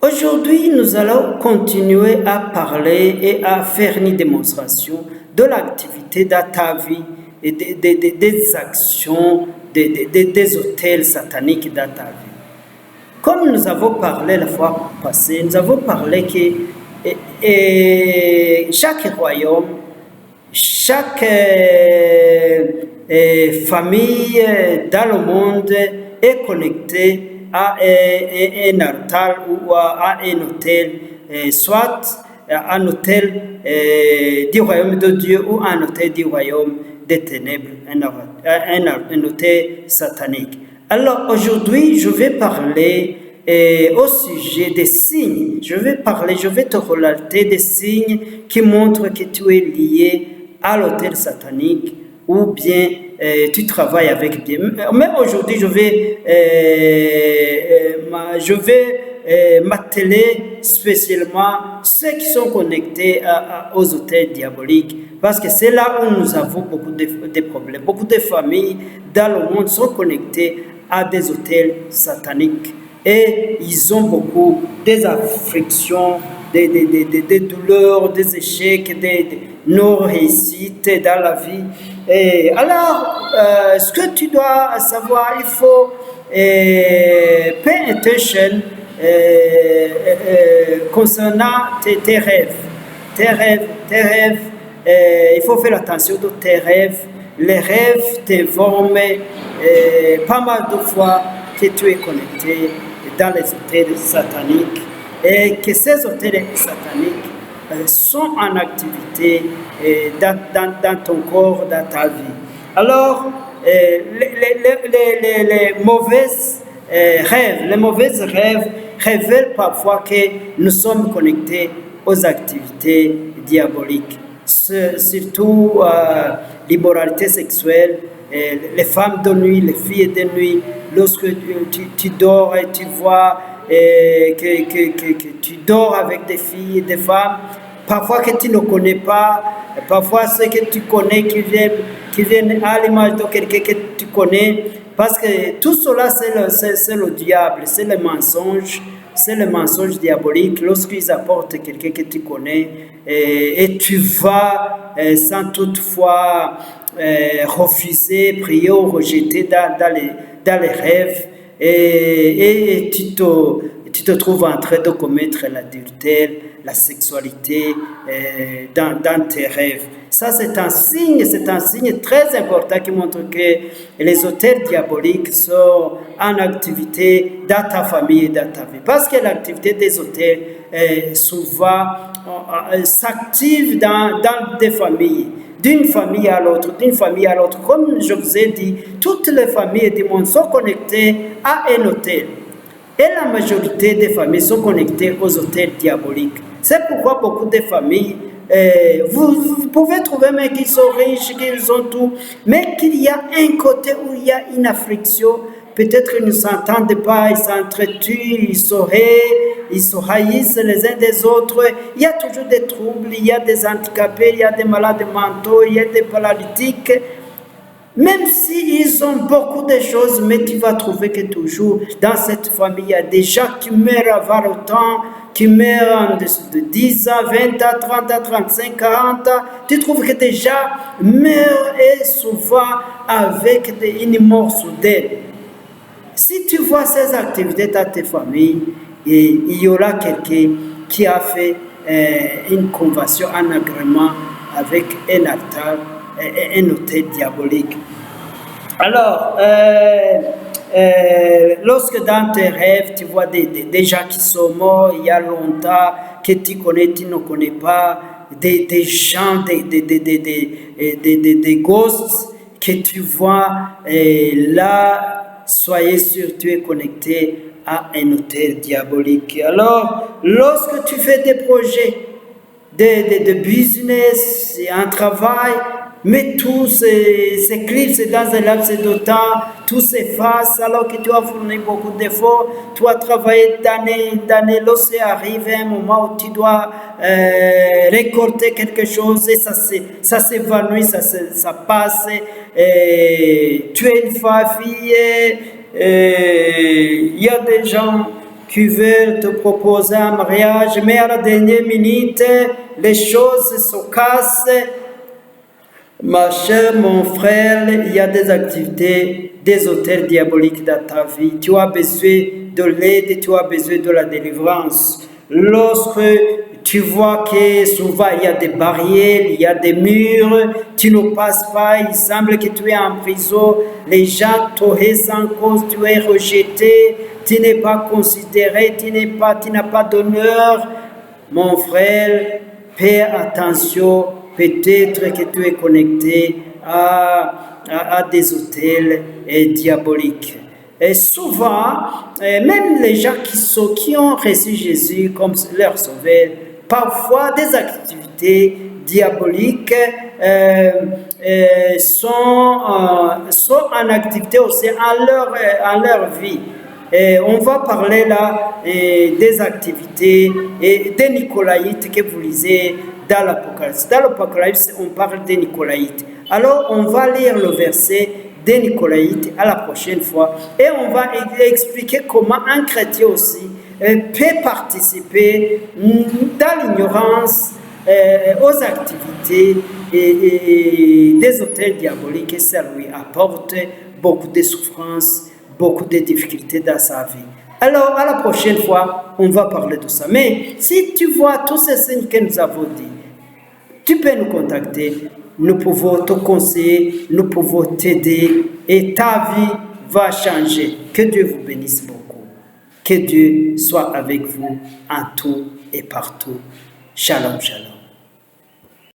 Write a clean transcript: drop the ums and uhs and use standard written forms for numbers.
Aujourd'hui, nous allons continuer à parler et à faire une démonstration de l'activité dans ta vie et des actions des hôtels sataniques dans ta vie. Comme nous avons parlé la fois passée, nous avons parlé que chaque royaume, chaque famille dans le monde est connectée à un altar ou à un hôtel, soit un hôtel du royaume de Dieu ou un hôtel du royaume des ténèbres, un hôtel satanique. Alors aujourd'hui, je vais parler au sujet des signes. Je vais te relater des signes qui montrent que tu es lié à l'hôtel satanique ou bien tu travailles avec Dieu. Mais aujourd'hui, je vais m'atteler spécialement ceux qui sont connectés aux hôtels diaboliques, parce que c'est là où nous avons beaucoup de problèmes. Beaucoup de familles dans le monde sont connectées à des hôtels sataniques et ils ont beaucoup des afflictions, des douleurs, des échecs, des non-réussites dans la vie. Et alors, ce que tu dois savoir, il faut pay attention concernant tes rêves. Tes rêves, il faut faire attention de tes rêves. Les rêves t'informent pas mal de fois que tu es connecté dans les hôtels sataniques et que ces hôtels sataniques sont en activité dans ton corps, dans ta vie. Alors, les mauvaises rêves révèlent parfois que nous sommes connectés aux activités diaboliques, surtout l'immoralité sexuelle, les femmes de nuit, les filles de nuit. Lorsque tu dors et tu vois que tu dors avec des filles et des femmes, parfois que tu ne connais pas, parfois ceux que tu connais qui viennent à l'image de quelqu'un que tu connais, parce que tout cela c'est le diable, c'est le mensonge diabolique. Lorsqu'ils apportent quelqu'un que tu connais et tu vas sans toutefois refuser, prier ou rejeter dans les rêves, et tu te trouves en train de commettre l'adultère, la sexualité dans tes rêves. Ça, c'est un signe très important qui montre que les hôtels diaboliques sont en activité dans ta famille et dans ta vie. Parce que l'activité des hôtels souvent s'active dans des familles. D'une famille à l'autre. Comme je vous ai dit, toutes les familles du monde sont connectées à un hôtel. Et la majorité des familles sont connectées aux hôtels diaboliques. C'est pourquoi beaucoup de familles, vous pouvez trouver mais qu'ils sont riches, qu'ils ont tout, mais qu'il y a un côté où il y a une affliction. Peut-être qu'ils ne s'entendent pas, ils s'entretuent, ils se haïssent les uns des autres. Il y a toujours des troubles, il y a des handicapés, il y a des malades mentaux, il y a des paralytiques. Même s'ils ont beaucoup de choses, mais tu vas trouver que toujours dans cette famille, il y a des gens qui meurent avant le temps, qui meurent en dessous de 10 ans, 20 ans, 30 ans, 35, 40 ans. Tu trouves que des gens meurent et souvent avec une mort soudaine. Si tu vois ces activités dans tes familles, il y aura quelqu'un qui a fait une convention, un agrément avec un altar, un hôtel diabolique. Alors, lorsque dans tes rêves, tu vois des gens qui sont morts il y a longtemps, que tu connais, tu ne connais pas, des gens, des ghosts que tu vois, là, soyez sûr, tu es connecté à un hôtel diabolique. Alors, lorsque tu fais des projets de business, un travail, mais tout s'éclipse dans un laps de temps, tout s'efface alors que tu as fourni beaucoup d'efforts, tu as travaillé d'années, lorsque arrive un moment où tu dois récolter quelque chose et ça s'évanouit, ça passe, et tu es une fille, il y a des gens qui veulent te proposer un mariage, mais à la dernière minute, les choses se cassent. Ma chère, mon frère, il y a des activités, des auteurs diaboliques dans ta vie. Tu as besoin de l'aide, tu as besoin de la délivrance. Lorsque tu vois que souvent il y a des barrières, il y a des murs, tu ne passes pas, il semble que tu es en prison, les gens t'auraient sans cause, tu es rejeté, tu n'es pas considéré, tu n'as pas d'honneur. Mon frère, fais attention, peut-être que tu es connecté à des hôtels diaboliques. Et souvent, même les gens qui ont reçu Jésus comme leur sauveur, parfois des activités diaboliques sont en activité aussi en leur vie. Et on va parler là des activités et des Nicolaïtes que vous lisez dans l'Apocalypse. Dans l'Apocalypse, on parle des Nicolaïtes. Alors, on va lire le verset des Nicolaïtes à la prochaine fois et on va expliquer comment un chrétien aussi peut participer dans l'ignorance aux activités des autels diaboliques et ça lui apporte beaucoup de souffrances, beaucoup de difficultés dans sa vie. Alors, à la prochaine fois, on va parler de ça. Mais si tu vois tous ces signes que nous avons dit, tu peux nous contacter. Nous pouvons te conseiller, nous pouvons t'aider et ta vie va changer. Que Dieu vous bénisse beaucoup. Que Dieu soit avec vous en tout et partout. Shalom, shalom.